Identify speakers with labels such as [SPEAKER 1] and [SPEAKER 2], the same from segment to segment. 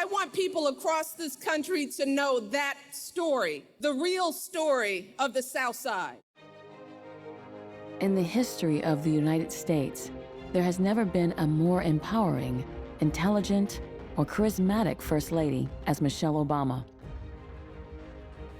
[SPEAKER 1] I want people across this country to know that story, the real story of the South Side.
[SPEAKER 2] In the history of the United States, there has never been a more empowering, intelligent, or charismatic First Lady as Michelle Obama.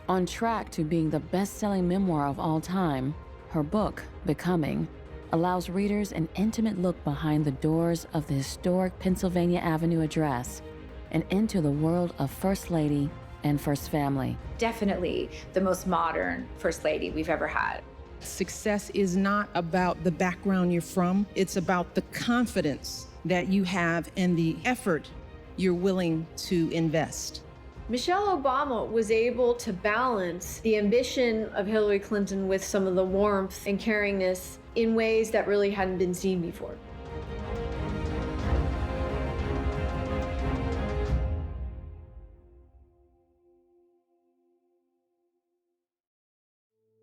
[SPEAKER 2] On track to being the best-selling memoir of all time, her book, Becoming, allows readers an intimate look behind the doors of the historic Pennsylvania Avenue address and into the world of First Lady and First Family.
[SPEAKER 3] Definitely the most modern First Lady we've ever had.
[SPEAKER 1] Success is not about the background you're from. It's about the confidence that you have and the effort you're willing to invest.
[SPEAKER 4] Michelle Obama was able to balance the ambition of Hillary Clinton with some of the warmth and caringness in ways that really hadn't been seen before.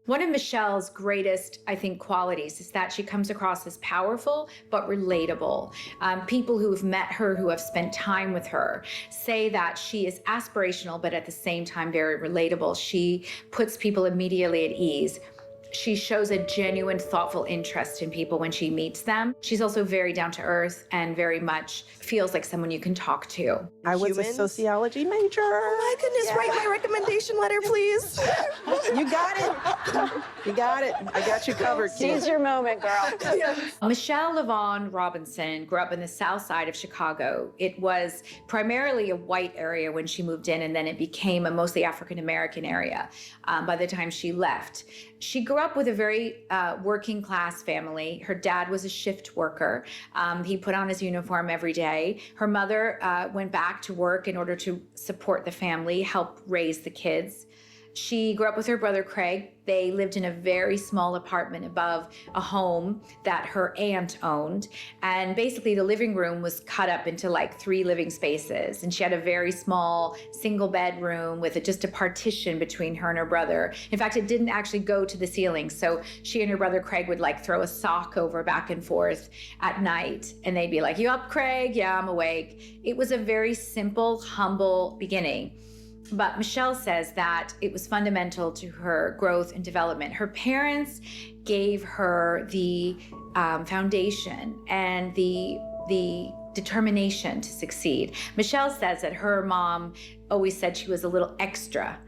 [SPEAKER 3] One of Michelle's greatest, I think, qualities is that she comes across as powerful but relatable. People who have met her, who have spent time with her, say that she is aspirational but at the same time very relatable. She puts people immediately at ease. She shows a genuine, thoughtful interest in people when she meets them. She's also very down to earth and very much feels like someone you can talk to.
[SPEAKER 5] I was a sociology major.
[SPEAKER 6] Oh my goodness,
[SPEAKER 5] Yeah.
[SPEAKER 6] write my recommendation letter, please.
[SPEAKER 5] You got it. You got it. I got you covered, kid.
[SPEAKER 4] Seize your moment, girl.
[SPEAKER 3] Michelle LaVaughn Robinson grew up in the South Side of Chicago. It was primarily a white area when she moved in, and then it became a mostly African-American area by the time she left. She grew up with a very working class family. Her dad was a shift worker. He put on his uniform every day. Her mother went back to work in order to support the family, help raise the kids. She grew up with her brother, Craig. They lived in a very small apartment above a home that her aunt owned. And basically the living room was cut up into like 3 living spaces. And she had a very small single bedroom with just a partition between her and her brother. In fact, it didn't actually go to the ceiling. So she and her brother, Craig, would like throw a sock over back and forth at night. And they'd be like, "You up, Craig?" "Yeah, I'm awake." It was a very simple, humble beginning. But Michelle says that it was fundamental to her growth and development. Her parents gave her the foundation and the determination to succeed. Michelle says that her mom always said she was a little extra.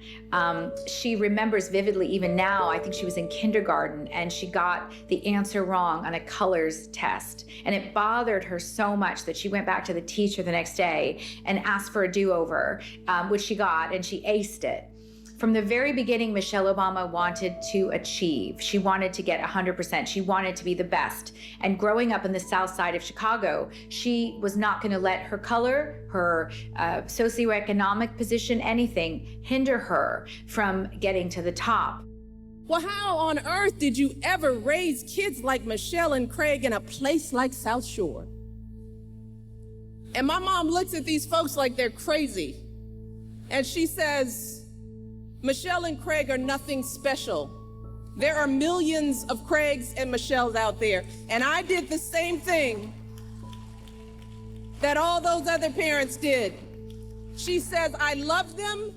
[SPEAKER 3] She remembers vividly, even now, I think she was in kindergarten and she got the answer wrong on a colors test. And it bothered her so much that she went back to the teacher the next day and asked for a do-over, which she got, and she aced it. From the very beginning, Michelle Obama wanted to achieve. She wanted to get 100%. She wanted to be the best. And growing up in the South Side of Chicago, she was not going to let her color, her socioeconomic position, anything hinder her from getting to the top.
[SPEAKER 1] Well, how on earth did you ever raise kids like Michelle and Craig in a place like South Shore? And my mom looks at these folks like they're crazy. And she says, "Michelle and Craig are nothing special. There are millions of Craigs and Michelles out there." And I did the same thing that all those other parents did. She says, "I loved them,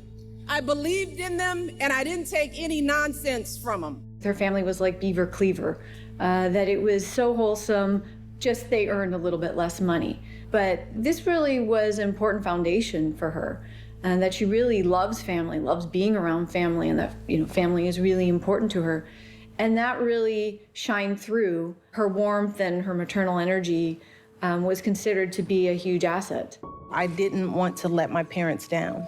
[SPEAKER 1] I believed in them, and I didn't take any nonsense from them."
[SPEAKER 4] Their family was like Beaver Cleaver, that it was so wholesome, just they earned a little bit less money. But this really was an important foundation for her. And that she really loves family, loves being around family, and that family is really important to her. And that really shined through. Her warmth and her maternal energy was considered to be a huge asset.
[SPEAKER 5] I didn't want to let my parents down.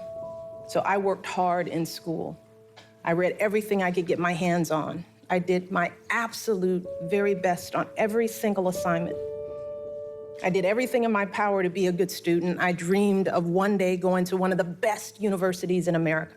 [SPEAKER 5] So I worked hard in school. I read everything I could get my hands on. I did my absolute very best on every single assignment. I did everything in my power to be a good student. I dreamed of one day going to one of the best universities in America.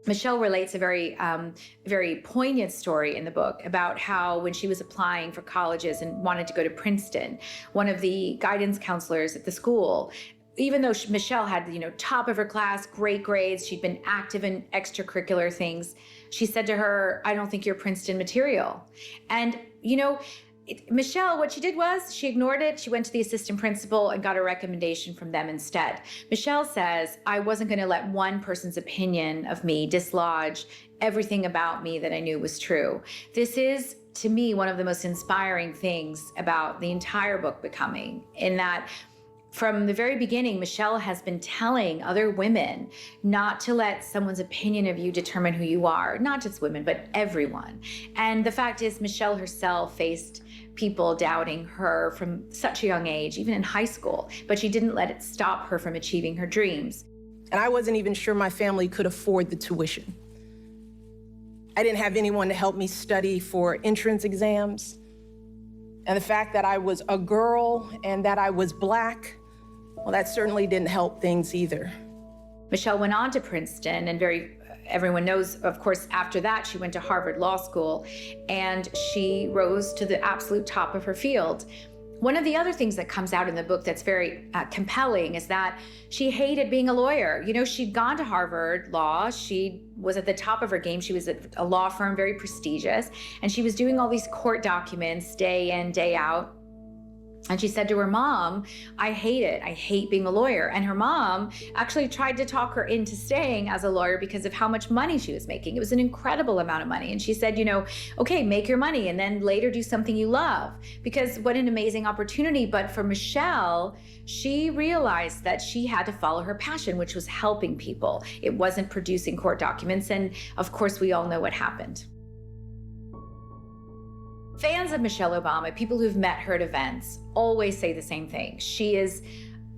[SPEAKER 3] Michelle relates a very poignant story in the book about how when she was applying for colleges and wanted to go to Princeton, one of the guidance counselors at the school, even though Michelle had, top of her class, great grades, she'd been active in extracurricular things, she said to her, "I don't think you're Princeton material." And, Michelle, what she did was she ignored it. She went to the assistant principal and got a recommendation from them instead. Michelle says, I wasn't going to let one person's opinion of me dislodge everything about me that I knew was true. This is, to me, one of the most inspiring things about the entire book, Becoming, in that from the very beginning, Michelle has been telling other women not to let someone's opinion of you determine who you are, not just women, but everyone. And the fact is, Michelle herself faced people doubting her from such a young age, even in high school, but she didn't let it stop her from achieving her dreams.
[SPEAKER 5] And I wasn't even sure my family could afford the tuition. I didn't have anyone to help me study for entrance exams. And the fact that I was a girl and that I was Black, well, that certainly didn't help things either.
[SPEAKER 3] Michelle went on to Princeton, and everyone knows, of course, after that, she went to Harvard Law School, and she rose to the absolute top of her field. One of the other things that comes out in the book that's very compelling is that she hated being a lawyer. You know, she'd gone to Harvard Law. She was at the top of her game. She was at a law firm, very prestigious, and she was doing all these court documents day in, day out. And she said to her mom, I hate it. I hate being a lawyer. And her mom actually tried to talk her into staying as a lawyer because of how much money she was making. It was an incredible amount of money. And she said, you know, okay, make your money and then later do something you love. Because what an amazing opportunity. But for Michelle, she realized that she had to follow her passion, which was helping people. It wasn't producing court documents. And of course, we all know what happened. Fans of Michelle Obama, people who've met her at events, always say the same thing. She is,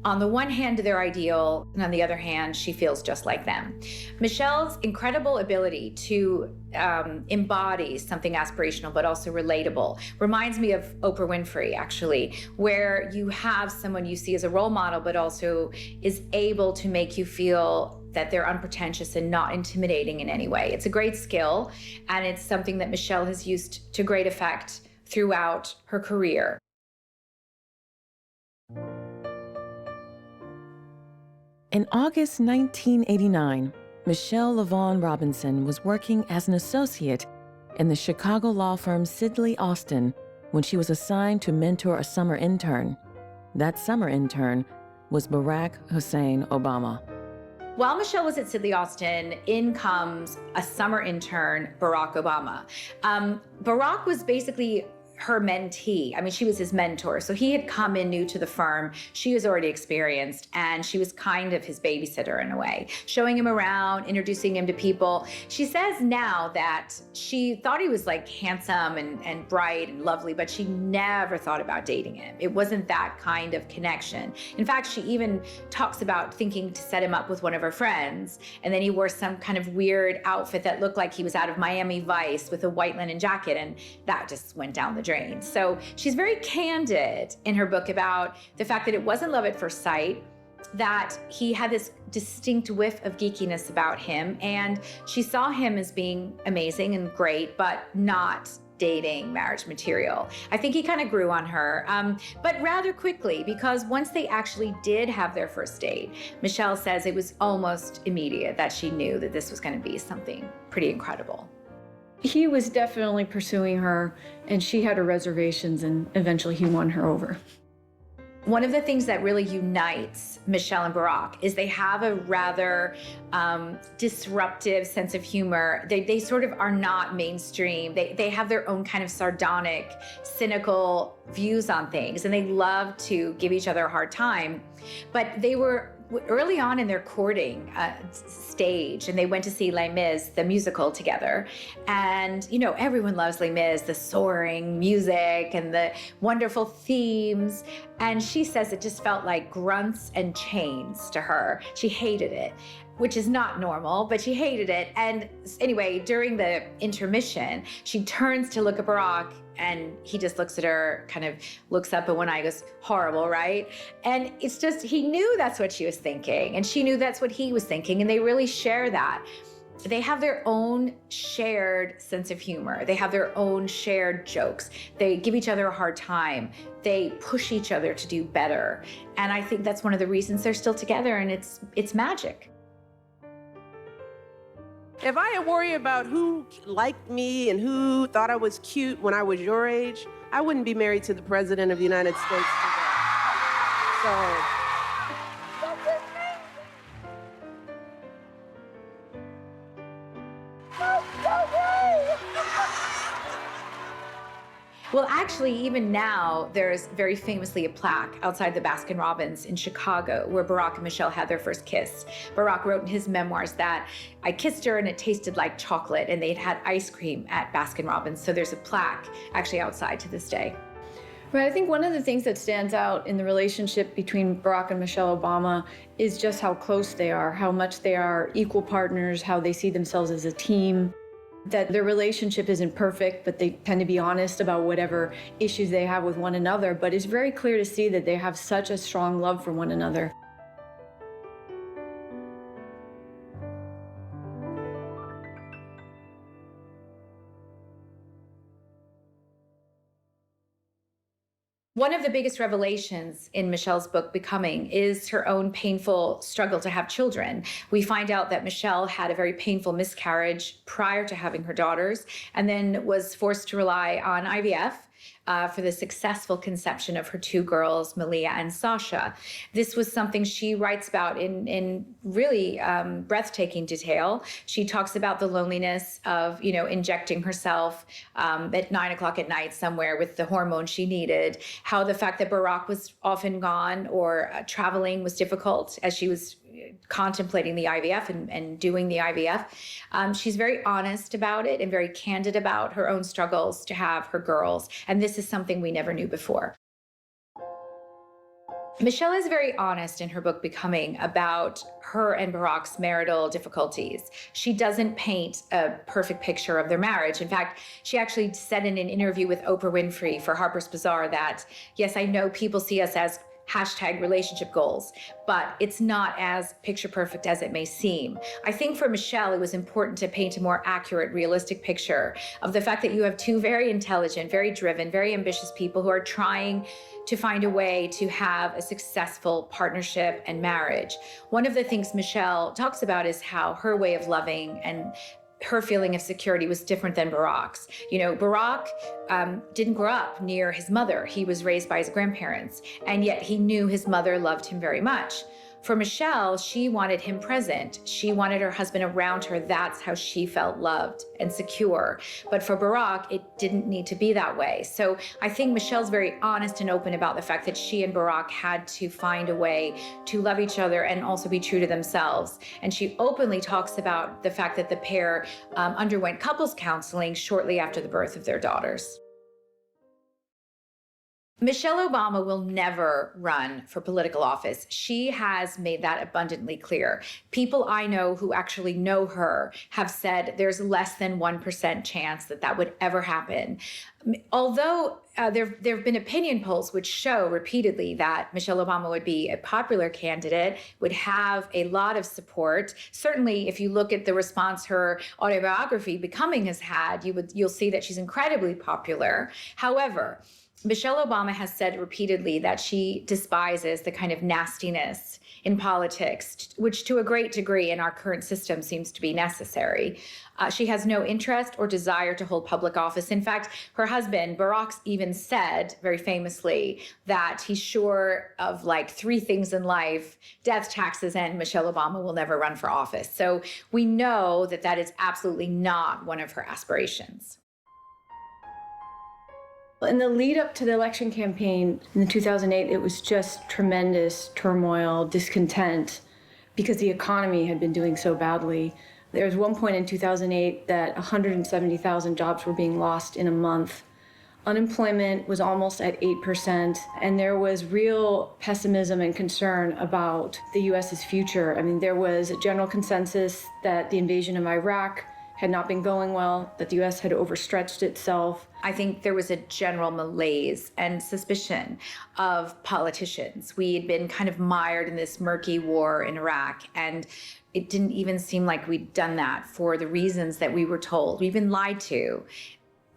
[SPEAKER 3] on the one hand, their ideal, and on the other hand, she feels just like them. Michelle's incredible ability to embody something aspirational but also relatable reminds me of Oprah Winfrey, actually, where you have someone you see as a role model but also is able to make you feel that they're unpretentious and not intimidating in any way. It's a great skill, and it's something that Michelle has used to great effect throughout her career.
[SPEAKER 2] In August 1989, Michelle LaVaughn Robinson was working as an associate in the Chicago law firm Sidley Austin when she was assigned to mentor a summer intern. That summer intern was Barack Hussein Obama.
[SPEAKER 3] While Michelle was at Sidley Austin, in comes a summer intern, Barack Obama. Barack was basically her mentee. I mean, she was his mentor. So he had come in new to the firm. She was already experienced, and she was kind of his babysitter in a way, showing him around, introducing him to people. She says now that she thought he was like handsome and bright and lovely, but she never thought about dating him. It wasn't that kind of connection. In fact, she even talks about thinking to set him up with one of her friends, and then he wore some kind of weird outfit that looked like he was out of Miami Vice with a white linen jacket, and that just went down the drain. So she's very candid in her book about the fact that it wasn't love at first sight, that he had this distinct whiff of geekiness about him, and she saw him as being amazing and great, but not dating marriage material. I think he kind of grew on her, but rather quickly, because once they actually did have their first date, Michelle says it was almost immediate that she knew that this was going to be something pretty incredible.
[SPEAKER 4] He was definitely pursuing her, and she had her reservations, and eventually he won her over.
[SPEAKER 3] One of the things that really unites Michelle and Barack is they have a rather disruptive sense of humor. They sort of are not mainstream. They have their own kind of sardonic, cynical views on things, and they love to give each other a hard time. But they were early on in their courting stage, and they went to see Les Mis, the musical, together. And, you know, everyone loves Les Mis, the soaring music and the wonderful themes. And she says it just felt like grunts and chains to her. She hated it, which is not normal, but she hated it. And anyway, during the intermission, she turns to look at Barack, and he just looks at her, kind of looks up, and one eye goes, horrible, right? And it's just, he knew that's what she was thinking, and she knew that's what he was thinking, and they really share that. They have their own shared sense of humor. They have their own shared jokes. They give each other a hard time. They push each other to do better. And I think that's one of the reasons they're still together, and it's magic.
[SPEAKER 7] If I had worried about who liked me and who thought I was cute when I was your age, I wouldn't be married to the President of the United States today. So.
[SPEAKER 3] Well, actually, even now, there's very famously a plaque outside the Baskin-Robbins in Chicago where Barack and Michelle had their first kiss. Barack wrote in his memoirs that I kissed her and it tasted like chocolate, and they'd had ice cream at Baskin-Robbins. So there's a plaque actually outside to this day.
[SPEAKER 4] Right, I think one of the things that stands out in the relationship between Barack and Michelle Obama is just how close they are, how much they are equal partners, how they see themselves as a team. That their relationship isn't perfect, but they tend to be honest about whatever issues they have with one another. But it's very clear to see that they have such a strong love for one another.
[SPEAKER 3] One of the biggest revelations in Michelle's book, Becoming, is her own painful struggle to have children. We find out that Michelle had a very painful miscarriage prior to having her daughters, and then was forced to rely on IVF for the successful conception of her two girls, Malia and Sasha. This was something she writes about in really breathtaking detail. She talks about the loneliness of, injecting herself at 9 o'clock at night somewhere with the hormone she needed, how the fact that Barack was often gone or traveling was difficult as she was contemplating the IVF and doing the IVF. She's very honest about it and very candid about her own struggles to have her girls. And this is something we never knew before. Michelle is very honest in her book, Becoming, about her and Barack's marital difficulties. She doesn't paint a perfect picture of their marriage. In fact, she actually said in an interview with Oprah Winfrey for Harper's Bazaar that, yes, I know people see us as #relationship goals, but it's not as picture perfect as it may seem. I think for Michelle, it was important to paint a more accurate, realistic picture of the fact that you have two very intelligent, very driven, very ambitious people who are trying to find a way to have a successful partnership and marriage. One of the things Michelle talks about is how her way of loving and her feeling of security was different than Barack's. Barack didn't grow up near his mother. He was raised by his grandparents, and yet he knew his mother loved him very much. For Michelle, she wanted him present. She wanted her husband around her. That's how she felt loved and secure. But for Barack, it didn't need to be that way. So I think Michelle's very honest and open about the fact that she and Barack had to find a way to love each other and also be true to themselves. And she openly talks about the fact that the pair underwent couples counseling shortly after the birth of their daughters. Michelle Obama will never run for political office. She has made that abundantly clear. People I know who actually know her have said there's less than 1% chance that that would ever happen. Although there have been opinion polls which show repeatedly that Michelle Obama would be a popular candidate, would have a lot of support. Certainly, if you look at the response her autobiography, Becoming, has had, you'll see that she's incredibly popular. However, Michelle Obama has said repeatedly that she despises the kind of nastiness in politics, which to a great degree in our current system seems to be necessary. She has no interest or desire to hold public office. In fact, her husband, Barack, even said very famously that he's sure of like 3 things in life: death, taxes, and Michelle Obama will never run for office. So we know that that is absolutely not one of her aspirations.
[SPEAKER 4] In the lead up to the election campaign in 2008, it was just tremendous turmoil, discontent, because the economy had been doing so badly. There was one point in 2008 that 170,000 jobs were being lost in a month. Unemployment was almost at 8%, and there was real pessimism and concern about the U.S.'s future. I mean, there was a general consensus that the invasion of Iraq had not been going well, that the U.S. had overstretched itself.
[SPEAKER 3] I think there was a general malaise and suspicion of politicians. We had been kind of mired in this murky war in Iraq, and it didn't even seem like we'd done that for the reasons that we were told. We've been lied to.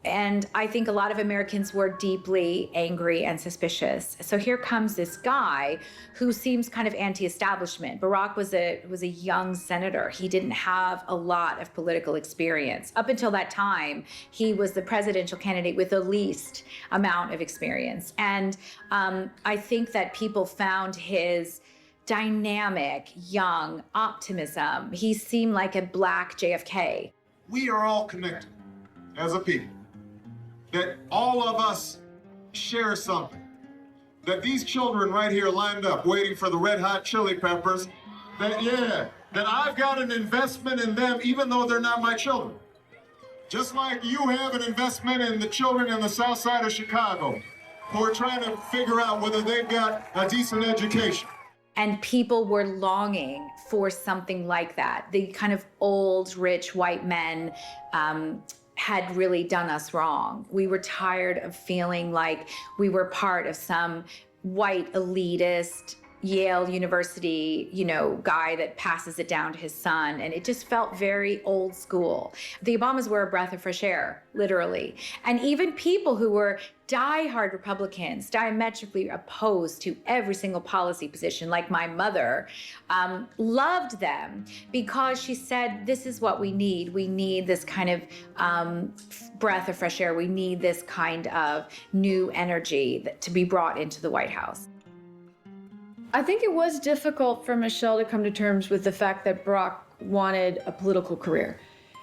[SPEAKER 3] And I think a lot of Americans were deeply angry and suspicious. So here comes this guy who seems kind of anti-establishment. Barack was a young senator. He didn't have a lot of political experience. Up until that time, he was the presidential candidate with the least amount of experience. And I think that people found his dynamic, young optimism. He seemed like a black JFK.
[SPEAKER 8] We are all connected as a people. That all of us share something. That these children right here lined up waiting for the red hot chili peppers, that I've got an investment in them even though they're not my children. Just like you have an investment in the children in the south side of Chicago who are trying to figure out whether they've got a decent education.
[SPEAKER 3] And people were longing for something like that. The kind of old, rich white men had really done us wrong. We were tired of feeling like we were part of some white elitist Yale University, guy that passes it down to his son. And it just felt very old school. The Obamas were a breath of fresh air, literally. And even people who were diehard Republicans, diametrically opposed to every single policy position, like my mother, loved them because she said, this is what we need. We need this kind of breath of fresh air. We need this kind of new energy to be brought into the White House.
[SPEAKER 4] I think it was difficult for Michelle to come to terms with the fact that Barack wanted a political career.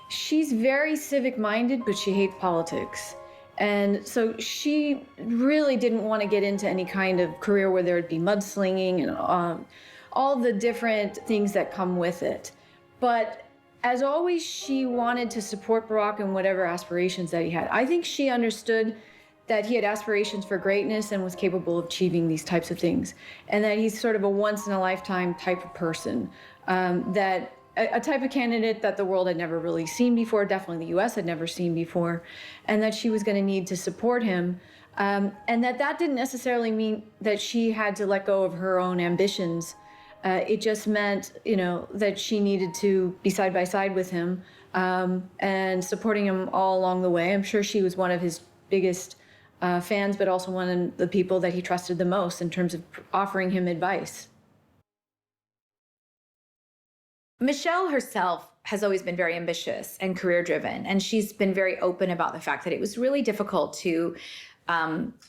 [SPEAKER 4] She's very civic-minded, but she hates politics. And so she really didn't want to get into any kind of career where there would be mudslinging and all the different things that come with it. But as always, she wanted to support Barack in whatever aspirations that he had. I think she understood that he had aspirations for greatness and was capable of achieving these types of things. And that he's sort of a once-in-a-lifetime type of person, that a type of candidate that the world had never really seen before, definitely the US had never seen before, and that she was gonna need to support him. And that didn't necessarily mean that she had to let go of her own ambitions. It just meant, that she needed to be side by side with him and supporting him all along the way. I'm sure she was one of his biggest fans, but also one of the people that he trusted the most in terms of offering him advice.
[SPEAKER 3] Michelle herself has always been very ambitious and career-driven, and she's been very open about the fact that it was really difficult to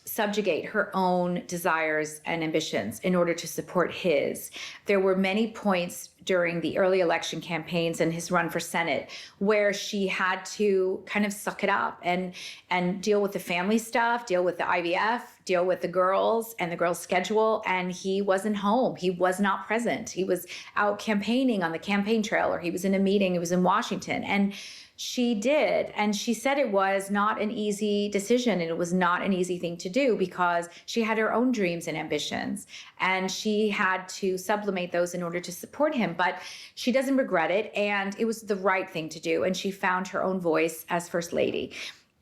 [SPEAKER 3] subjugate her own desires and ambitions in order to support his. There were many points during the early election campaigns and his run for Senate where she had to kind of suck it up and deal with the family stuff, deal with the IVF, deal with the girls and the girls' schedule. And he wasn't home. He was not present. He was out campaigning on the campaign trail, or he was in a meeting. He was in Washington. And she did. And she said it was not an easy decision and it was not an easy thing to do because she had her own dreams and ambitions and she had to sublimate those in order to support him. But she doesn't regret it and it was the right thing to do. And she found her own voice as First Lady.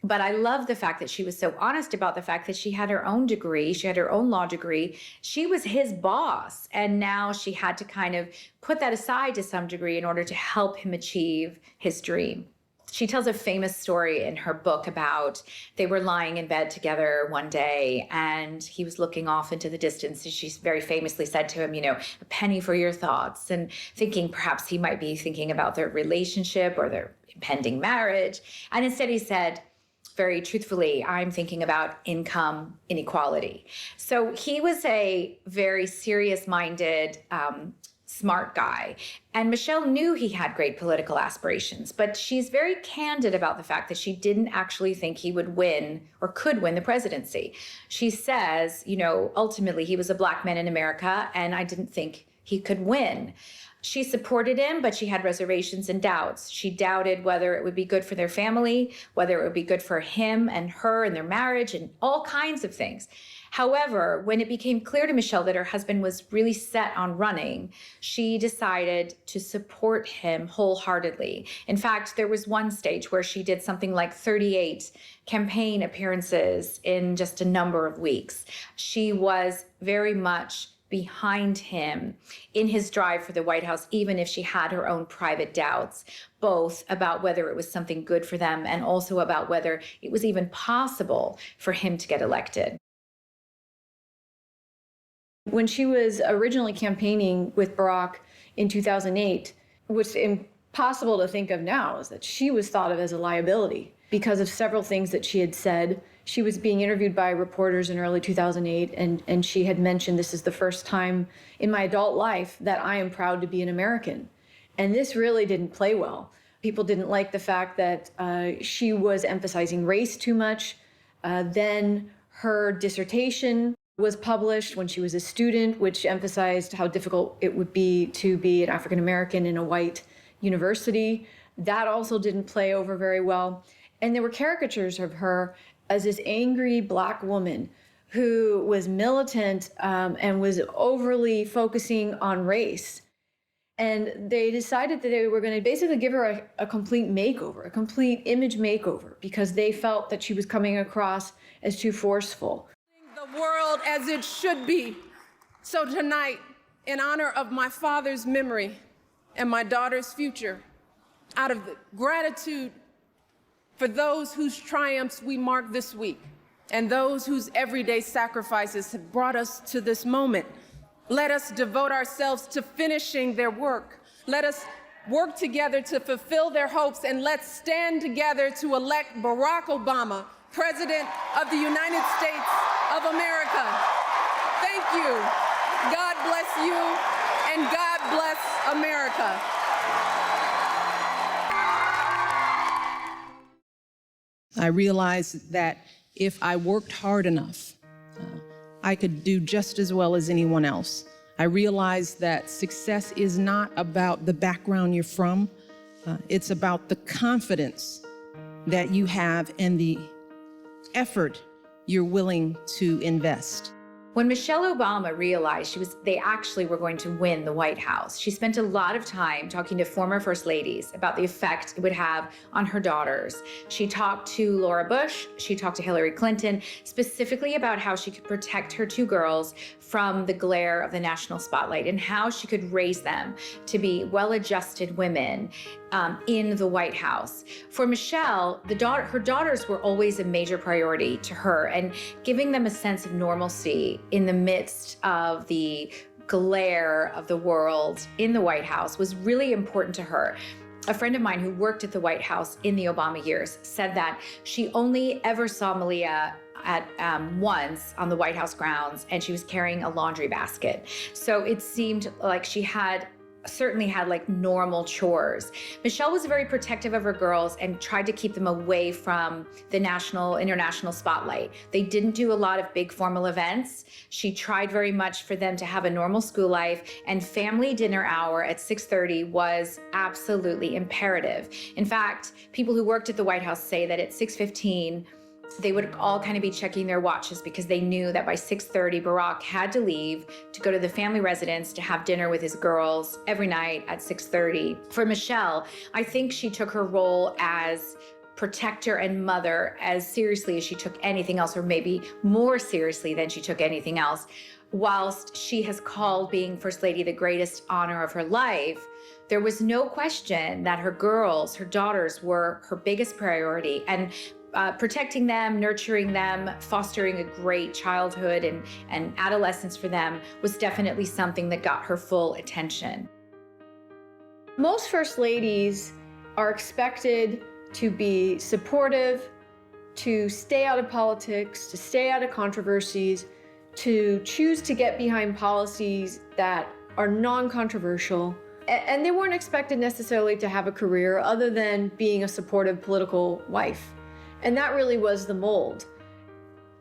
[SPEAKER 3] But I love the fact that she was so honest about the fact that she had her own degree, she had her own law degree. She was his boss. And now she had to kind of put that aside to some degree in order to help him achieve his dream. She tells a famous story in her book about they were lying in bed together one day and he was looking off into the distance. And she very famously said to him, a penny for your thoughts, and thinking perhaps he might be thinking about their relationship or their impending marriage. And instead he said, very truthfully, I'm thinking about income inequality. So he was a very serious-minded, smart guy. And Michelle knew he had great political aspirations, but she's very candid about the fact that she didn't actually think he would win or could win the presidency. She says, ultimately he was a black man in America and I didn't think he could win. She supported him, but she had reservations and doubts. She doubted whether it would be good for their family, whether it would be good for him and her and their marriage and all kinds of things. However, when it became clear to Michelle that her husband was really set on running, she decided to support him wholeheartedly. In fact, there was one stage where she did something like 38 campaign appearances in just a number of weeks. She was very much behind him in his drive for the White House, even if she had her own private doubts, both about whether it was something good for them and also about whether it was even possible for him to get elected.
[SPEAKER 4] When she was originally campaigning with Barack in 2008, what's impossible to think of now is that she was thought of as a liability because of several things that she had said. She was being interviewed by reporters in early 2008, and she had mentioned, "This is the first time in my adult life that I am proud to be an American." And this really didn't play well. People didn't like the fact that she was emphasizing race too much. Then her dissertation was published when she was a student, which emphasized how difficult it would be to be an African American in a white university. That also didn't play over very well. And there were caricatures of her as this angry Black woman who was militant and was overly focusing on race. And they decided that they were going to basically give her a complete makeover, a complete image makeover, because they felt that she was coming across as too forceful.
[SPEAKER 1] The world as it should be. So tonight, in honor of my father's memory and my daughter's future, out of the gratitude for those whose triumphs we mark this week and those whose everyday sacrifices have brought us to this moment, let us devote ourselves to finishing their work. Let us work together to fulfill their hopes, and let's stand together to elect Barack Obama, President of the United States of America. Thank you. God bless you, and God bless America. I realized that if I worked hard enough, I could do just as well as anyone else. I realized that success is not about the background you're from. It's about the confidence that you have and the effort you're willing to invest.
[SPEAKER 3] When Michelle Obama realized they actually were going to win the White House, she spent a lot of time talking to former first ladies about the effect it would have on her daughters. She talked to Laura Bush, she talked to Hillary Clinton, specifically about how she could protect her two girls from the glare of the national spotlight and how she could raise them to be well-adjusted women in the White House. For Michelle, her daughters were always a major priority to her, and giving them a sense of normalcy in the midst of the glare of the world in the White House was really important to her. A friend of mine who worked at the White House in the Obama years said that she only ever saw Malia once on the White House grounds, and she was carrying a laundry basket. So it seemed like she certainly had like normal chores. Michelle was very protective of her girls and tried to keep them away from the international spotlight. They didn't do a lot of big formal events. She tried very much for them to have a normal school life, and family dinner hour at 6:30 was absolutely imperative. In fact, people who worked at the White House say that at 6:15, they would all kind of be checking their watches because they knew that by 6:30, Barack had to leave to go to the family residence to have dinner with his girls every night at 6:30. For Michelle, I think she took her role as protector and mother as seriously as she took anything else, or maybe more seriously than she took anything else. Whilst she has called being First Lady the greatest honor of her life, there was no question that her girls, her daughters, were her biggest priority. And protecting them, nurturing them, fostering a great childhood and adolescence for them was definitely something that got her full attention.
[SPEAKER 4] Most first ladies are expected to be supportive, to stay out of politics, to stay out of controversies, to choose to get behind policies that are non-controversial. And they weren't expected necessarily to have a career other than being a supportive political wife. And that really was the mold.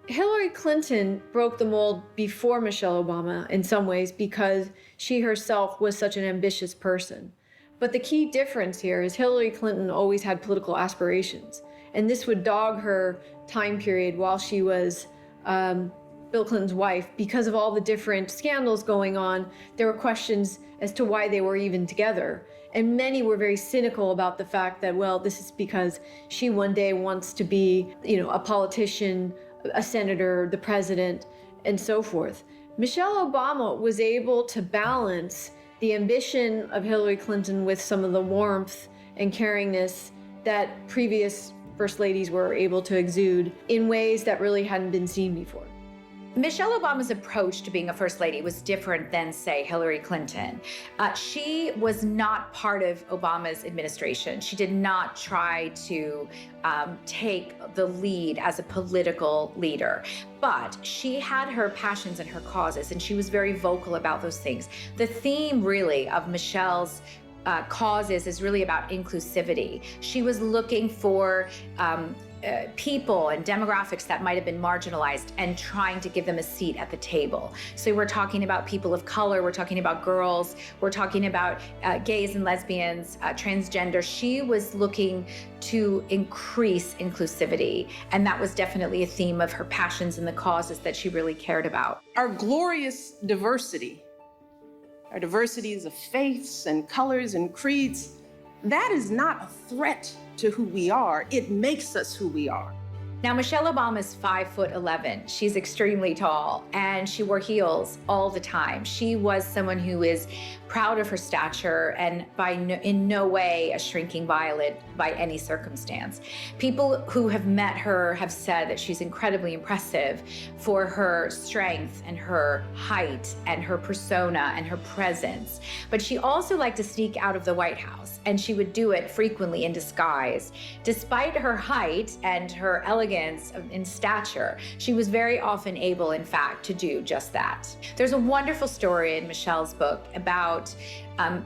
[SPEAKER 4] Hillary Clinton broke the mold before Michelle Obama in some ways because she herself was such an ambitious person. But the key difference here is Hillary Clinton always had political aspirations. And this would dog her time period while she was Bill Clinton's wife. Because of all the different scandals going on, there were questions as to why they were even together. And many were very cynical about the fact that, well, this is because she one day wants to be, a politician, a senator, the president, and so forth. Michelle Obama was able to balance the ambition of Hillary Clinton with some of the warmth and caringness that previous first ladies were able to exude in ways that really hadn't been seen before.
[SPEAKER 3] Michelle Obama's approach to being a first lady was different than, say, Hillary Clinton. She was not part of Obama's administration. She did not try to take the lead as a political leader, but she had her passions and her causes, and she was very vocal about those things. The theme, really, of Michelle's causes is really about inclusivity. She was looking for people and demographics that might have been marginalized and trying to give them a seat at the table. So we're talking about people of color, we're talking about girls, we're talking about gays and lesbians, transgender. She was looking to increase inclusivity, and that was definitely a theme of her passions and the causes that she really cared about.
[SPEAKER 5] Our glorious diversity, our diversities of faiths and colors and creeds, that is not a threat to who we are. It makes us who we are.
[SPEAKER 3] Now, Michelle Obama is 5'11". She's extremely tall, and she wore heels all the time. She was someone who is proud of her stature and in no way a shrinking violet by any circumstance. People who have met her have said that she's incredibly impressive for her strength and her height and her persona and her presence. But she also liked to sneak out of the White House, and she would do it frequently in disguise. Despite her height and her elegance in stature, she was very often able, in fact, to do just that. There's a wonderful story in Michelle's book about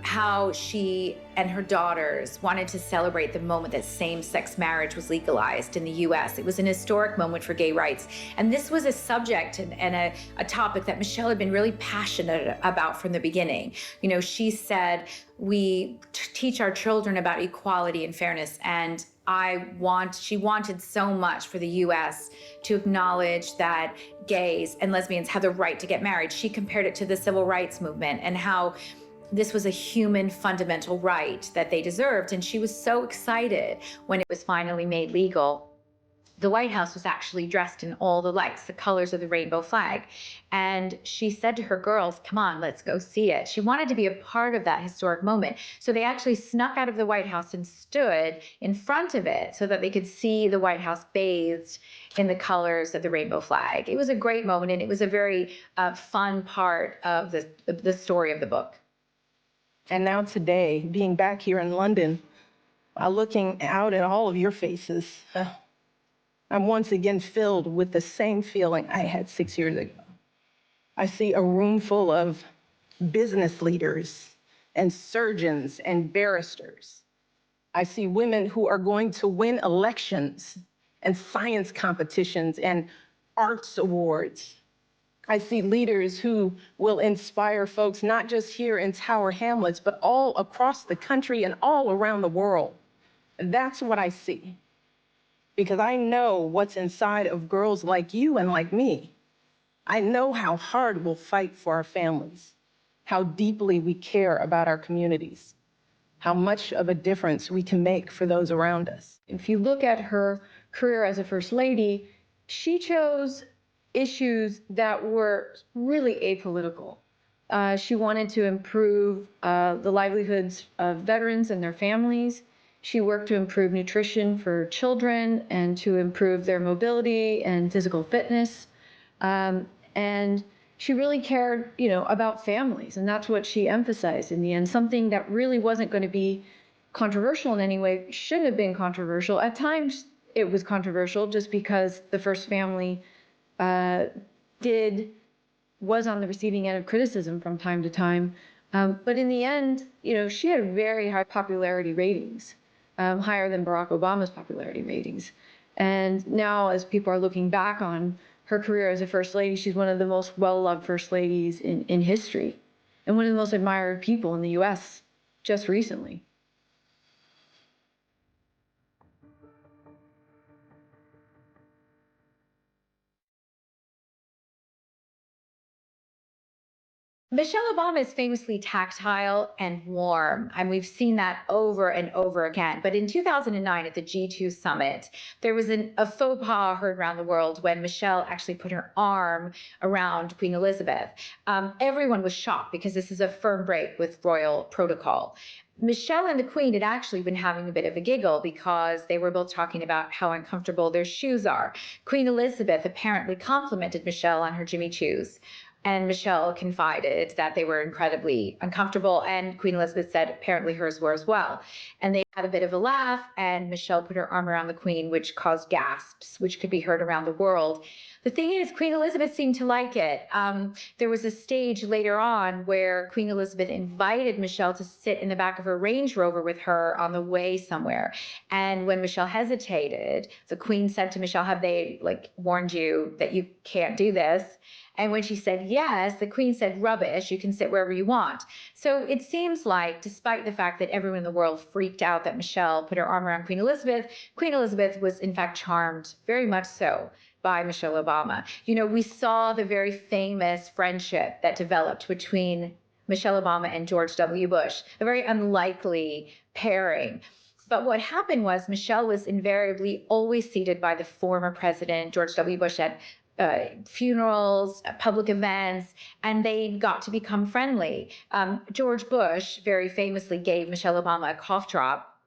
[SPEAKER 3] how she and her daughters wanted to celebrate the moment that same-sex marriage was legalized in the US. It was an historic moment for gay rights. And this was a subject and a topic that Michelle had been really passionate about from the beginning. You know, she said, we teach our children about equality and fairness, and she wanted so much for the US to acknowledge that gays and lesbians have the right to get married. She compared it to the civil rights movement and how this was a human fundamental right that they deserved. And she was so excited when it was finally made legal. The White House was actually dressed in all the lights, the colors of the rainbow flag. And she said to her girls, come on, let's go see it. She wanted to be a part of that historic moment. So they actually snuck out of the White House and stood in front of it so that they could see the White House bathed in the colors of the rainbow flag. It was a great moment, and it was a very fun part of the story of the book.
[SPEAKER 5] And now today, being back here in London, looking out at all of your faces, I'm once again filled with the same feeling I had 6 years ago. I see a room full of business leaders and surgeons and barristers. I see women who are going to win elections and science competitions and arts awards. I see leaders who will inspire folks not just here in Tower Hamlets, but all across the country and all around the world. And that's what I see. Because I know what's inside of girls like you and like me. I know how hard we'll fight for our families, how deeply we care about our communities, how much of a difference we can make for those around us.
[SPEAKER 4] If you look at her career as a first lady, she chose issues that were really apolitical. She wanted to improve the livelihoods of veterans and their families. She worked to improve nutrition for children and to improve their mobility and physical fitness. And she really cared, about families, and that's what she emphasized in the end. Something that really wasn't going to be controversial in any way, shouldn't have been controversial. At times, it was controversial just because the first family was on the receiving end of criticism from time to time. But in the end, she had very high popularity ratings, higher than Barack Obama's popularity ratings. And now, as people are looking back on her career as a first lady, she's one of the most well-loved first ladies in history, and one of the most admired people in the US just recently.
[SPEAKER 3] Michelle Obama is famously tactile and warm, and we've seen that over and over again. But in 2009 at the G2 summit, there was a faux pas heard around the world when Michelle actually put her arm around Queen Elizabeth. Everyone was shocked because this is a firm break with royal protocol. Michelle and the Queen had actually been having a bit of a giggle because they were both talking about how uncomfortable their shoes are. Queen Elizabeth apparently complimented Michelle on her Jimmy Choos. And Michelle confided that they were incredibly uncomfortable, and Queen Elizabeth said apparently hers were as well. And they had a bit of a laugh, and Michelle put her arm around the Queen, which caused gasps, which could be heard around the world. The thing is, Queen Elizabeth seemed to like it. There was a stage later on where Queen Elizabeth invited Michelle to sit in the back of her Range Rover with her on the way somewhere. And when Michelle hesitated, the Queen said to Michelle, "Have they warned you that you can't do this?" And when she said yes, the Queen said, "Rubbish, you can sit wherever you want." So it seems like, despite the fact that everyone in the world freaked out that Michelle put her arm around Queen Elizabeth was in fact charmed, very much so, by Michelle Obama. You know, we saw the very famous friendship that developed between Michelle Obama and George W. Bush, a very unlikely pairing. But what happened was Michelle was invariably always seated by the former president, George W. Bush, at funerals, public events, and they got to become friendly. George Bush very famously gave Michelle Obama a cough drop,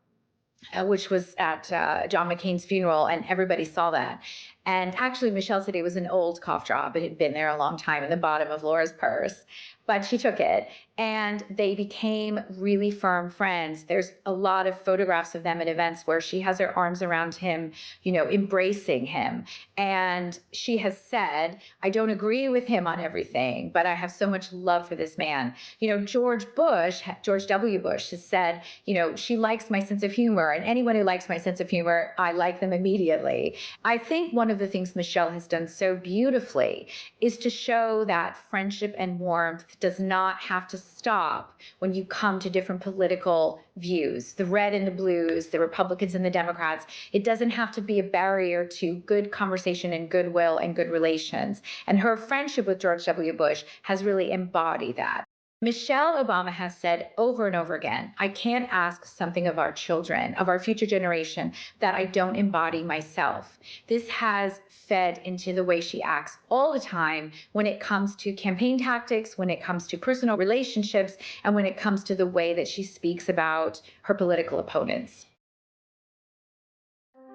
[SPEAKER 3] which was at John McCain's funeral, and everybody saw that. And actually, Michelle said it was an old cough drop. It had been there a long time in the bottom of Laura's purse, but she took it, and they became really firm friends. There's a lot of photographs of them at events where she has her arms around him, you know, embracing him. And she has said, "I don't agree with him on everything, but I have so much love for this man." You know, George W. Bush has said, you know, "She likes my sense of humor, and anyone who likes my sense of humor, I like them immediately." I think one of the things Michelle has done so beautifully is to show that friendship and warmth does not have to stop when you come to different political views, the red and the blues, the Republicans and the Democrats. It doesn't have to be a barrier to good conversation and goodwill and good relations. And her friendship with George W. Bush has really embodied that. Michelle Obama has said over and over again, "I can't ask something of our children, of our future generation, that I don't embody myself." This has fed into the way she acts all the time when it comes to campaign tactics, when it comes to personal relationships, and when it comes to the way that she speaks about her political opponents.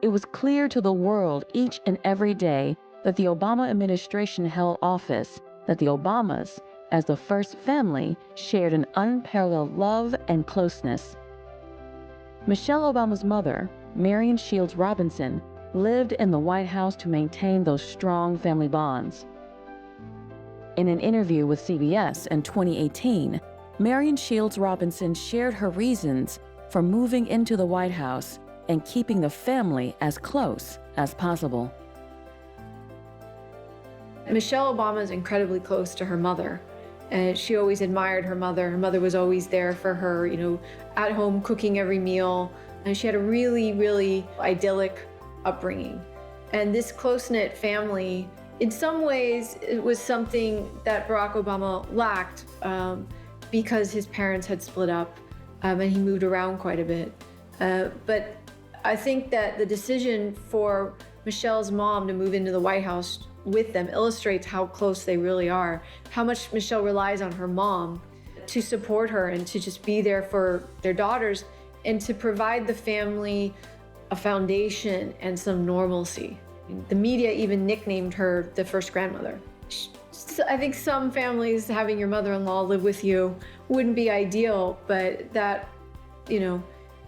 [SPEAKER 2] It was clear to the world each and every day that the Obama administration held office, that the Obamas, as the first family, shared an unparalleled love and closeness. Michelle Obama's mother, Marion Shields Robinson, lived in the White House to maintain those strong family bonds. In an interview with CBS in 2018, Marion Shields Robinson shared her reasons for moving into the White House and keeping the family as close as possible.
[SPEAKER 4] Michelle Obama is incredibly close to her mother. And she always admired her mother. Her mother was always there for her, you know, at home cooking every meal. And she had a really, really idyllic upbringing. And this close-knit family, in some ways, it was something that Barack Obama lacked because his parents had split up and he moved around quite a bit. But I think that the decision for Michelle's mom to move into the White House with them illustrates how close they really are, how much Michelle relies on her mom to support her and to just be there for their daughters and to provide the family a foundation and some normalcy. The media even nicknamed her the first grandmother. I think some families having your mother-in-law live with you wouldn't be ideal, but that, you know,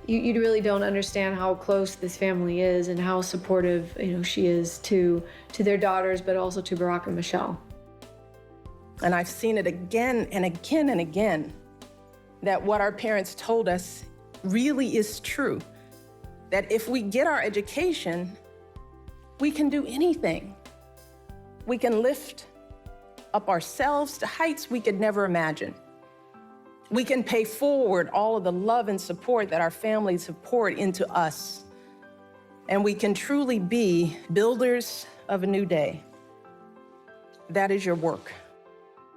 [SPEAKER 4] you really don't understand how close this family is and how supportive, you know, she is to their daughters, but also to Barack and Michelle.
[SPEAKER 5] And I've seen it again and again and again, that what our parents told us really is true. That if we get our education, we can do anything. We can lift up ourselves to heights we could never imagine. We can pay forward all of the love and support that our families have poured into us. And we can truly be builders of a new day. That is your work.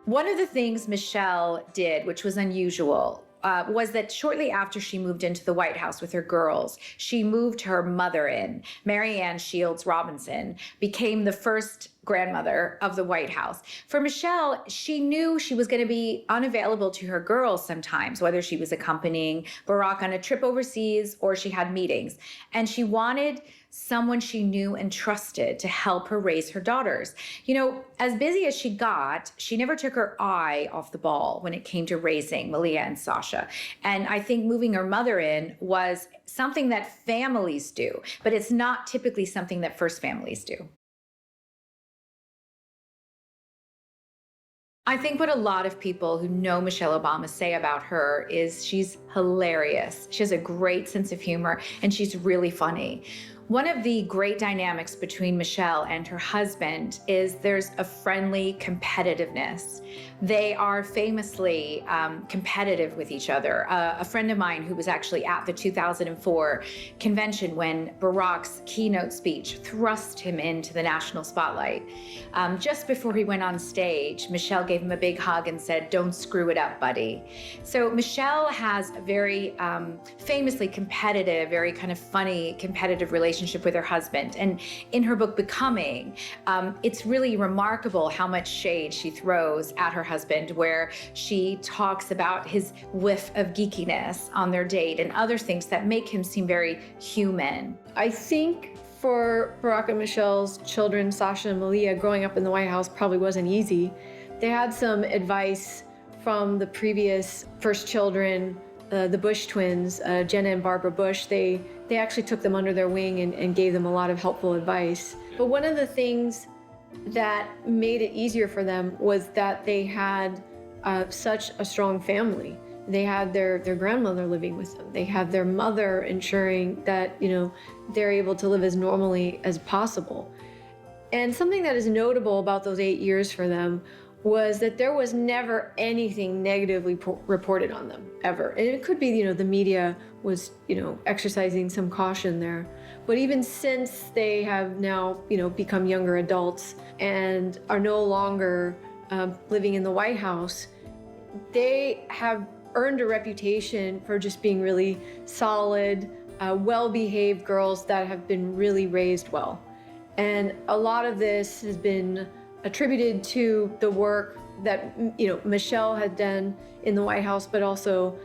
[SPEAKER 3] One of the things Michelle did, which was unusual, was that shortly after she moved into the White House with her girls, she moved her mother in. Mary Ann Shields Robinson became the first grandmother of the White House. For Michelle, she knew she was going to be unavailable to her girls sometimes, whether she was accompanying Barack on a trip overseas or she had meetings. And she wanted someone she knew and trusted to help her raise her daughters. You know, as busy as she got, she never took her eye off the ball when it came to raising Malia and Sasha. And I think moving her mother in was something that families do, but it's not typically something that first families do. I think what a lot of people who know Michelle Obama say about her is she's hilarious. She has a great sense of humor, and she's really funny. One of the great dynamics between Michelle and her husband is there's a friendly competitiveness. They are famously competitive with each other. A friend of mine who was actually at the 2004 convention when Barack's keynote speech thrust him into the national spotlight. Just before he went on stage, Michelle gave him a big hug and said, "Don't screw it up, buddy." So Michelle has a very famously competitive, very kind of funny, competitive relationship with her husband. And in her book, Becoming, it's really remarkable how much shade she throws at her husband, where she talks about his whiff of geekiness on their date and other things that make him seem very human.
[SPEAKER 4] I think for Barack and Michelle's children, Sasha and Malia, growing up in the White House probably wasn't easy. They had some advice from the previous first children, the Bush twins, Jenna and Barbara Bush. They actually took them under their wing and gave them a lot of helpful advice. But one of the things that made it easier for them was that they had such a strong family. They had their grandmother living with them. They had their mother ensuring that, you know, they're able to live as normally as possible. And something that is notable about those 8 years for them was that there was never anything negatively reported on them, ever. And it could be, you know, the media was, you know, exercising some caution there. But even since they have now, you know, become younger adults and are no longer living in the White House, they have earned a reputation for just being really solid, well-behaved girls that have been really raised well. And a lot of this has been attributed to the work that, you know, Michelle had done in the White House, but also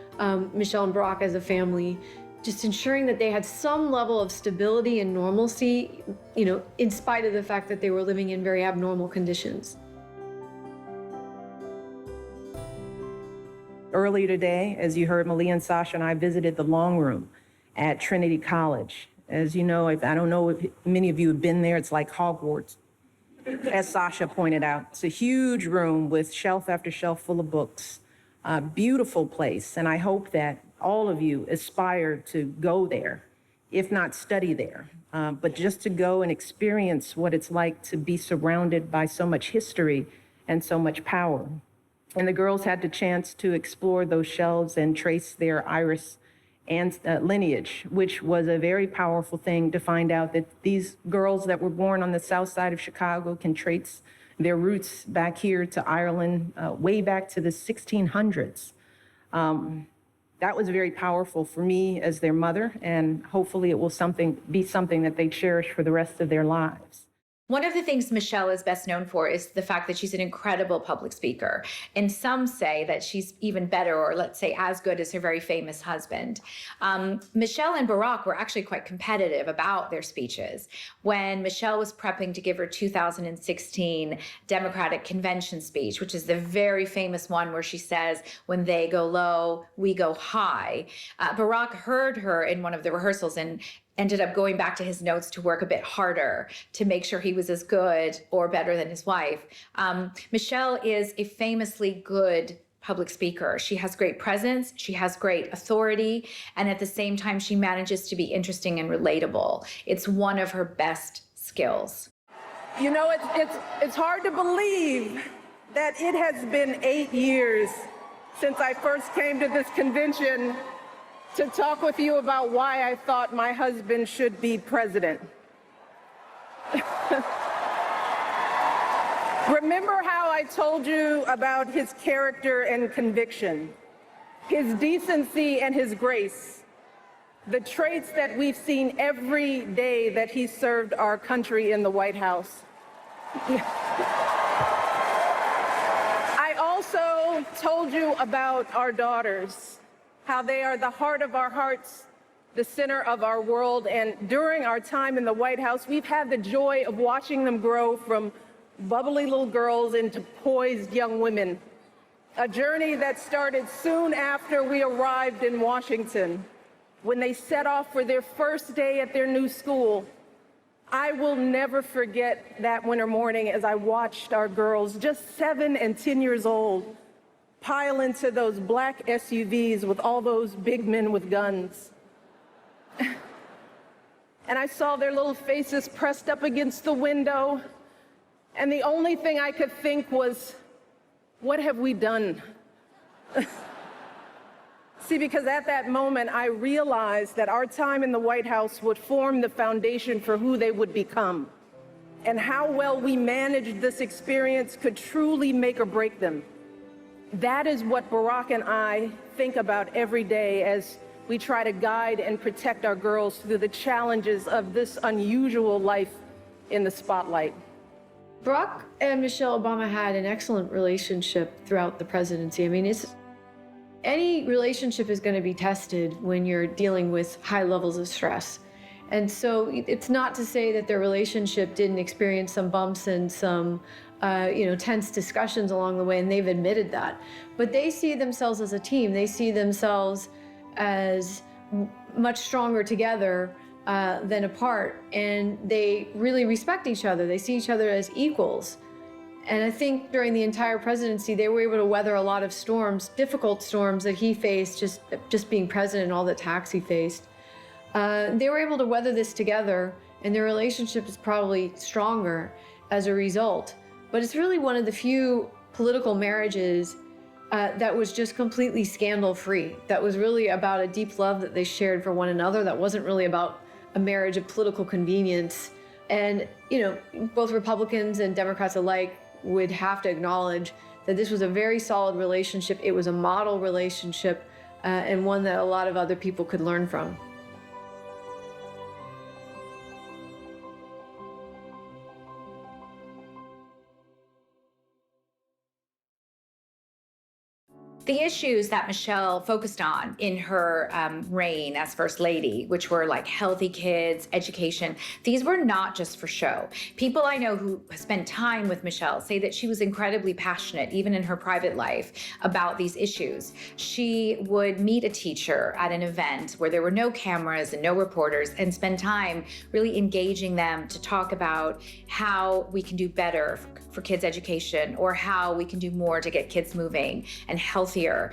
[SPEAKER 4] Michelle and Barack as a family, just ensuring that they had some level of stability and normalcy, you know, in spite of the fact that they were living in very abnormal conditions.
[SPEAKER 5] Earlier today, as you heard, Malia and Sasha and I visited the Long Room at Trinity College. As you know, I don't know if many of you have been there, it's like Hogwarts. As Sasha pointed out, it's a huge room with shelf after shelf full of books. Beautiful place, and I hope that all of you aspire to go there, if not study there, but just to go and experience what it's like to be surrounded by so much history and so much power. And the girls had the chance to explore those shelves and trace their iris and lineage, which was a very powerful thing to find out that these girls that were born on the south side of Chicago can trace their roots back here to Ireland, way back to the 1600s. That was very powerful for me as their mother, and hopefully it will be something that they cherish for the rest of their lives.
[SPEAKER 3] One of the things Michelle is best known for is the fact that she's an incredible public speaker. And some say that she's even better, or let's say as good as her very famous husband. Michelle and Barack were actually quite competitive about their speeches. When Michelle was prepping to give her 2016 Democratic Convention speech, which is the very famous one where she says, "When they go low, we go high," Barack heard her in one of the rehearsals and ended up going back to his notes to work a bit harder to make sure he was as good or better than his wife. Michelle is a famously good public speaker. She has great presence, she has great authority, and at the same time, she manages to be interesting and relatable. It's one of her best skills.
[SPEAKER 1] You know, it's hard to believe that it has been 8 years since I first came to this convention to talk with you about why I thought my husband should be president. Remember how I told you about his character and conviction, his decency and his grace, the traits that we've seen every day that he served our country in the White House. I also told you about our daughters, how they are the heart of our hearts, the center of our world, and during our time in the White House, we've had the joy of watching them grow from bubbly little girls into poised young women, a journey that started soon after we arrived in Washington, when they set off for their first day at their new school. I will never forget that winter morning as I watched our girls, just 7 and 10 years old, pile into those black SUVs with all those big men with guns. And I saw their little faces pressed up against the window, and the only thing I could think was, what have we done? See, because at that moment, I realized that our time in the White House would form the foundation for who they would become, and how well we managed this experience could truly make or break them. That is what Barack and I think about every day as we try to guide and protect our girls through the challenges of this unusual life in the spotlight.
[SPEAKER 4] Barack and Michelle Obama had an excellent relationship throughout the presidency. I mean, any relationship is going to be tested when you're dealing with high levels of stress. And so it's not to say that their relationship didn't experience some bumps and some tense discussions along the way, and they've admitted that. But they see themselves as a team. They see themselves as much stronger together than apart, and they really respect each other. They see each other as equals. And I think during the entire presidency, they were able to weather a lot of storms, difficult storms that he faced, just being president and all the attacks he faced. They were able to weather this together, and their relationship is probably stronger as a result. But it's really one of the few political marriages that was just completely scandal-free. That was really about a deep love that they shared for one another. That wasn't really about a marriage of political convenience. And, both Republicans and Democrats alike would have to acknowledge that this was a very solid relationship. It was a model relationship, and one that a lot of other people could learn from.
[SPEAKER 3] The issues that Michelle focused on in her reign as First Lady, which were like healthy kids, education, these were not just for show. People I know who spent time with Michelle say that she was incredibly passionate, even in her private life, about these issues. She would meet a teacher at an event where there were no cameras and no reporters and spend time really engaging them to talk about how we can do better for kids' education, or how we can do more to get kids moving and healthier.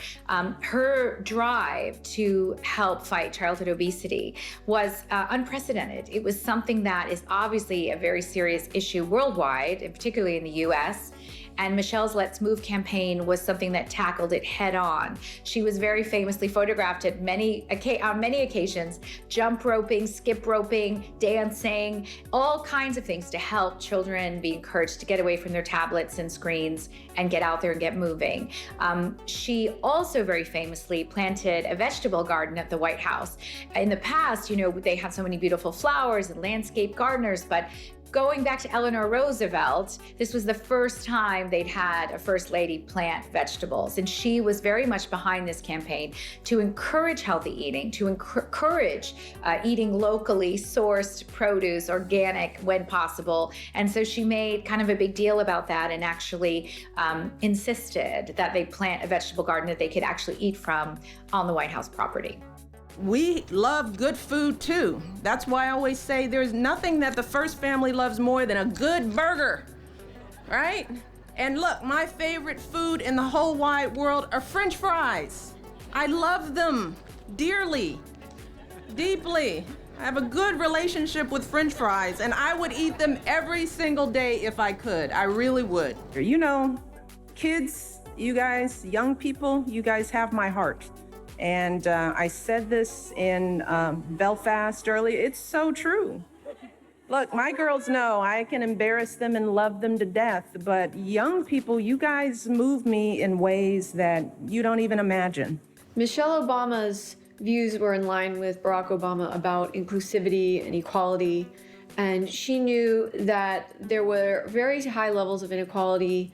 [SPEAKER 3] Her drive to help fight childhood obesity was unprecedented. It was something that is obviously a very serious issue worldwide, and particularly in the US. And Michelle's Let's Move campaign was something that tackled it head on. She was very famously photographed at on many occasions, jump roping, skip roping, dancing, all kinds of things to help children be encouraged to get away from their tablets and screens and get out there and get moving. She also very famously planted a vegetable garden at the White House. In the past, they had so many beautiful flowers and landscape gardeners, but going back to Eleanor Roosevelt, this was the first time they'd had a First Lady plant vegetables. And she was very much behind this campaign to encourage healthy eating, to encourage eating locally sourced produce, organic when possible. And so she made kind of a big deal about that and actually insisted that they plant a vegetable garden that they could actually eat from on the White House property.
[SPEAKER 5] We love good food too. That's why I always say there's nothing that the first family loves more than a good burger, right? And look, my favorite food in the whole wide world are French fries. I love them dearly, deeply. I have a good relationship with French fries, and I would eat them every single day if I could. I really would. Kids, you guys, young people, you guys have my heart. And I said this in Belfast earlier. It's so true. Look, my girls know I can embarrass them and love them to death, but young people, you guys move me in ways that you don't even imagine.
[SPEAKER 4] Michelle Obama's views were in line with Barack Obama about inclusivity and equality, and she knew that there were very high levels of inequality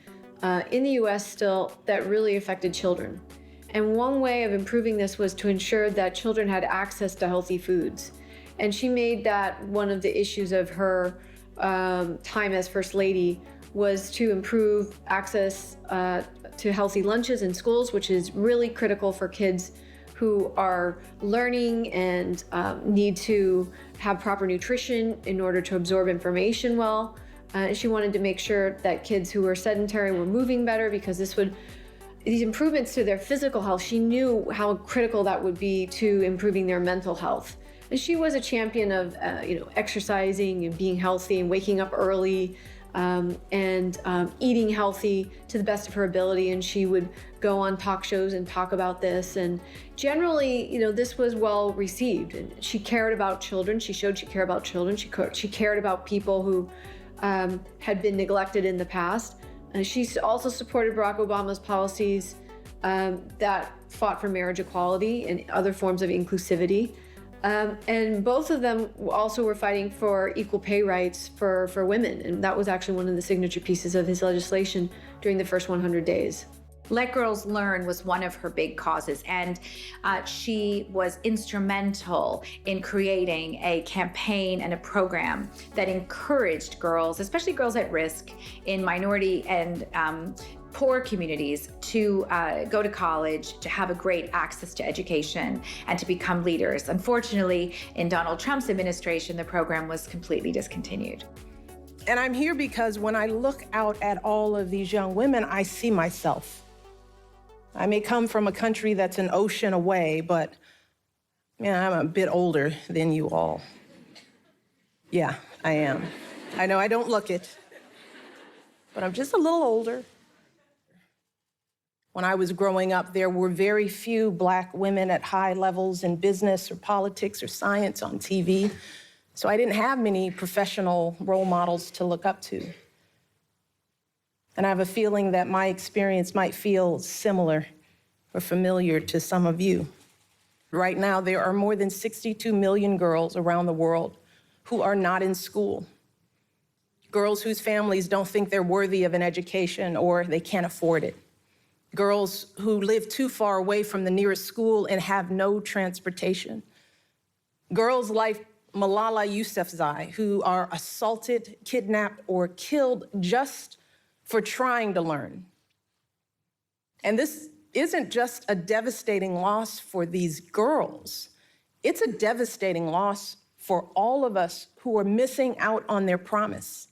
[SPEAKER 4] in the US still that really affected children. And one way of improving this was to ensure that children had access to healthy foods. And she made that one of the issues of her time as First Lady was to improve access to healthy lunches in schools, which is really critical for kids who are learning and need to have proper nutrition in order to absorb information well. She wanted to make sure that kids who were sedentary were moving better, because these improvements to their physical health, she knew how critical that would be to improving their mental health. And she was a champion of exercising and being healthy and waking up early and eating healthy to the best of her ability. And she would go on talk shows and talk about this. And generally, this was well received. And she cared about children. She showed she cared about children. She cared about people who had been neglected in the past. She also supported Barack Obama's policies that fought for marriage equality and other forms of inclusivity. And both of them also were fighting for equal pay rights for women. And that was actually one of the signature pieces of his legislation during the first 100 days.
[SPEAKER 3] Let Girls Learn was one of her big causes, and she was instrumental in creating a campaign and a program that encouraged girls, especially girls at risk in minority and poor communities, to go to college, to have a great access to education, and to become leaders. Unfortunately, in Donald Trump's administration, the program was completely discontinued.
[SPEAKER 5] And I'm here because when I look out at all of these young women, I see myself. I may come from a country that's an ocean away, but I'm a bit older than you all. Yeah, I am. I know I don't look it, but I'm just a little older. When I was growing up, there were very few Black women at high levels in business or politics or science on TV, so I didn't have many professional role models to look up to. And I have a feeling that my experience might feel similar or familiar to some of you. Right now, there are more than 62 million girls around the world who are not in school. Girls whose families don't think they're worthy of an education or they can't afford it. Girls who live too far away from the nearest school and have no transportation. Girls like Malala Yousafzai, who are assaulted, kidnapped, or killed just for trying to learn. And this isn't just a devastating loss for these girls. It's a devastating loss for all of us who are missing out on their promise.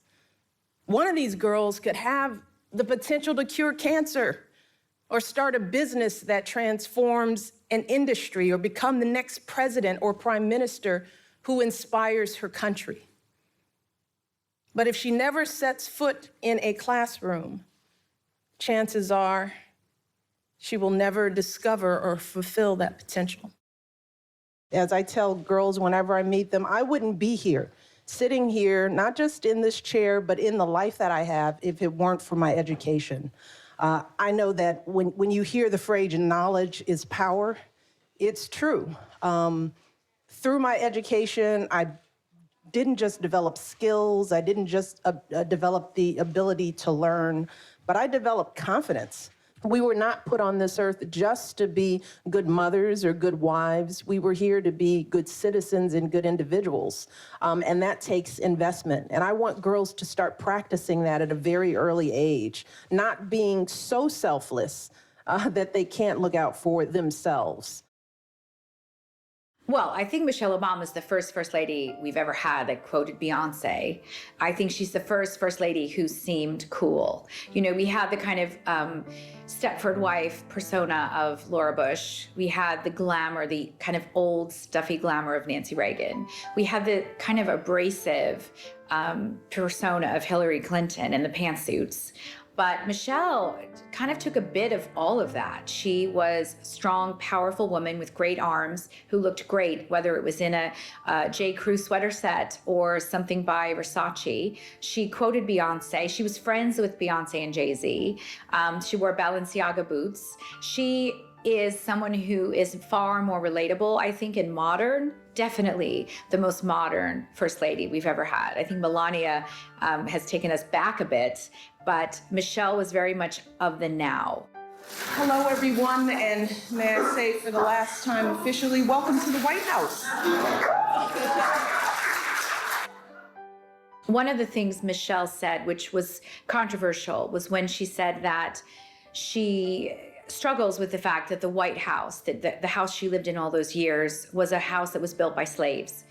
[SPEAKER 5] One of these girls could have the potential to cure cancer or start a business that transforms an industry or become the next president or prime minister who inspires her country. But if she never sets foot in a classroom, chances are she will never discover or fulfill that potential. As I tell girls whenever I meet them, I wouldn't be here, sitting here, not just in this chair, but in the life that I have if it weren't for my education. I know that when you hear the phrase knowledge is power, it's true. Through my education, I didn't just develop skills, I didn't just develop the ability to learn, but I developed confidence. We were not put on this earth just to be good mothers or good wives. We were here to be good citizens and good individuals, and that takes investment. And I want girls to start practicing that at a very early age, not being so selfless that they can't look out for themselves.
[SPEAKER 3] Well, I think Michelle Obama is the first lady we've ever had that quoted Beyonce. I think she's the first lady who seemed cool. We had the kind of Stepford wife persona of Laura Bush. We had the glamour, the kind of old, stuffy glamour of Nancy Reagan. We had the kind of abrasive persona of Hillary Clinton and the pantsuits. But Michelle kind of took a bit of all of that. She was a strong, powerful woman with great arms who looked great, whether it was in a J. Crew sweater set or something by Versace. She quoted Beyonce. She was friends with Beyonce and Jay-Z. She wore Balenciaga boots. She is someone who is far more relatable, I think, in modern, definitely the most modern First Lady we've ever had. I think Melania has taken us back a bit, but Michelle was very much of the now.
[SPEAKER 5] Hello, everyone, and may I say for the last time officially, welcome to the White House.
[SPEAKER 3] One of the things Michelle said, which was controversial, was when she said that she struggles with the fact that the White House, that the house she lived in all those years, was a house that was built by slaves.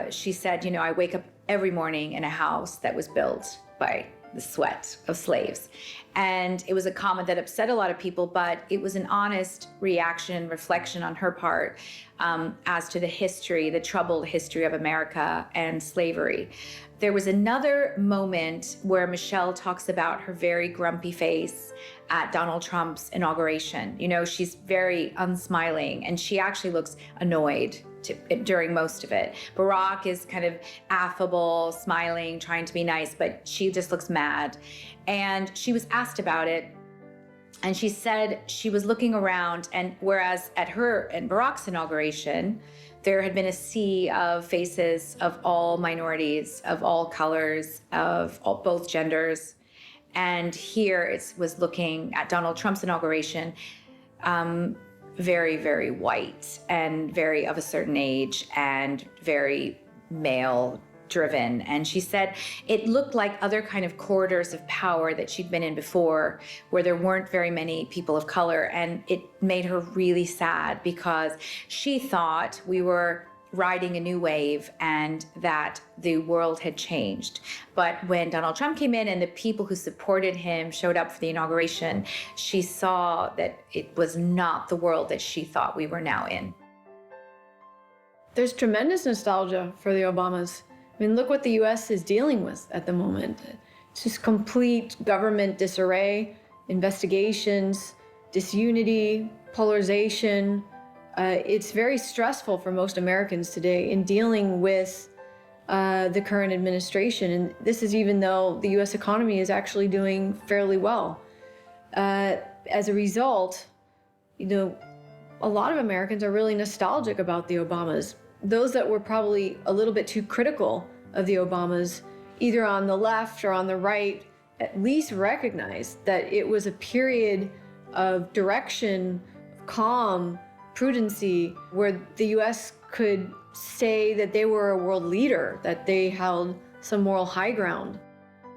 [SPEAKER 3] She said, you know, I wake up every morning in a house that was built by the sweat of slaves. And it was a comment that upset a lot of people, but it was an honest reaction, reflection on her part as to the history, the troubled history of America and slavery. There was another moment where Michelle talks about her very grumpy face at Donald Trump's inauguration. You know, she's very unsmiling, and she actually looks annoyed during most of it. Barack is kind of affable, smiling, trying to be nice, but she just looks mad. And she was asked about it, and she said she was looking around, and whereas at her and Barack's inauguration, there had been a sea of faces of all minorities, of all colors, of both genders. And here it was looking at Donald Trump's inauguration, very, very white and very of a certain age and very male driven. And she said it looked like other kind of corridors of power that she'd been in before, where there weren't very many people of color. And it made her really sad because she thought we were riding a new wave and that the world had changed. But when Donald Trump came in and the people who supported him showed up for the inauguration, she saw that it was not the world that she thought we were now in.
[SPEAKER 4] There's tremendous nostalgia for the Obamas. I mean, look what the US is dealing with at the moment. It's just complete government disarray, investigations, disunity, polarization. It's very stressful for most Americans today in dealing with the current administration. And this is even though the US economy is actually doing fairly well. As a result, you know, a lot of Americans are really nostalgic about the Obamas. Those that were probably a little bit too critical of the Obamas, either on the left or on the right, at least recognize that it was a period of direction, calm, prudency, where the US could say that they were a world leader, that they held some moral high ground.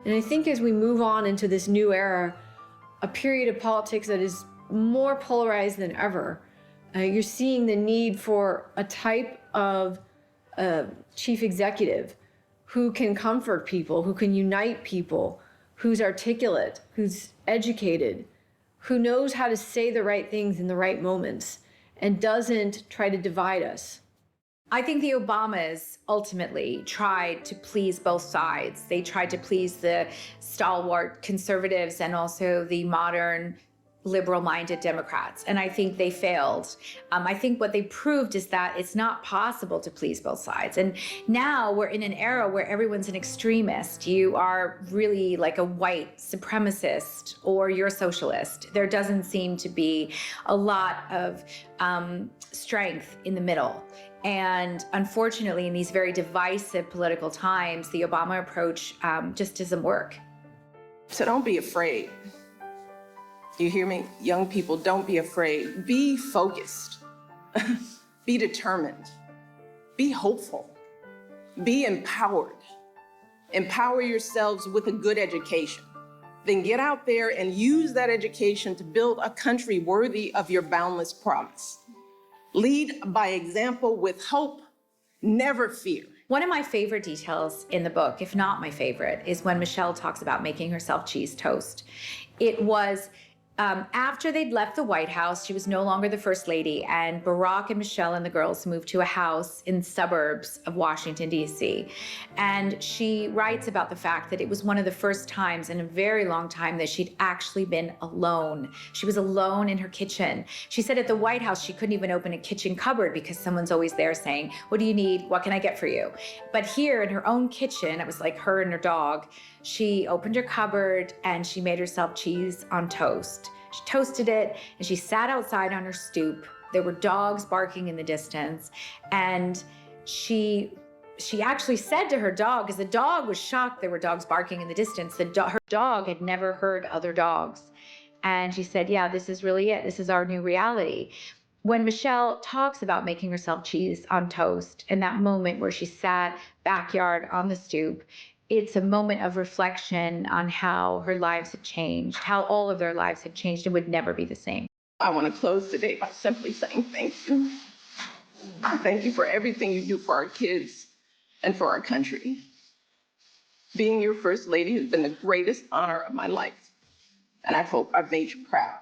[SPEAKER 4] And I think as we move on into this new era, a period of politics that is more polarized than ever, you're seeing the need for a type of chief executive who can comfort people, who can unite people, who's articulate, who's educated, who knows how to say the right things in the right moments, and doesn't try to divide us.
[SPEAKER 3] I think the Obamas ultimately tried to please both sides. They tried to please the stalwart conservatives and also the modern liberal-minded Democrats. And I think they failed. I think what they proved is that it's not possible to please both sides. And now we're in an era where everyone's an extremist. You are really like a white supremacist or you're a socialist. There doesn't seem to be a lot of strength in the middle. And unfortunately, in these very divisive political times, the Obama approach just doesn't work.
[SPEAKER 5] So don't be afraid. You hear me? Young people, don't be afraid. Be focused. Be determined. Be hopeful. Be empowered. Empower yourselves with a good education. Then get out there and use that education to build a country worthy of your boundless promise. Lead by example with hope. Never fear.
[SPEAKER 3] One of my favorite details in the book, if not my favorite, is when Michelle talks about making herself cheese toast. It was After they'd left the White House, she was no longer the first lady, and Barack and Michelle and the girls moved to a house in suburbs of Washington, D.C. And she writes about the fact that it was one of the first times in a very long time that she'd actually been alone. She was alone in her kitchen. She said at the White House, she couldn't even open a kitchen cupboard because someone's always there saying, "What do you need? What can I get for you?" But here in her own kitchen, it was like her and her dog, she opened her cupboard and she made herself cheese on toast. She toasted it and she sat outside on her stoop. There were dogs barking in the distance. And she actually said to her dog, because the dog was shocked there were dogs barking in the distance, her dog had never heard other dogs. And she said, yeah, this is really it. This is our new reality. When Michelle talks about making herself cheese on toast and that moment where she sat backyard on the stoop, it's a moment of reflection on how her lives had changed, how all of their lives had changed and would never be the same.
[SPEAKER 5] I want to close today by simply saying thank you. Thank you for everything you do for our kids and for our country. Being your first lady has been the greatest honor of my life, and I hope I've made you proud.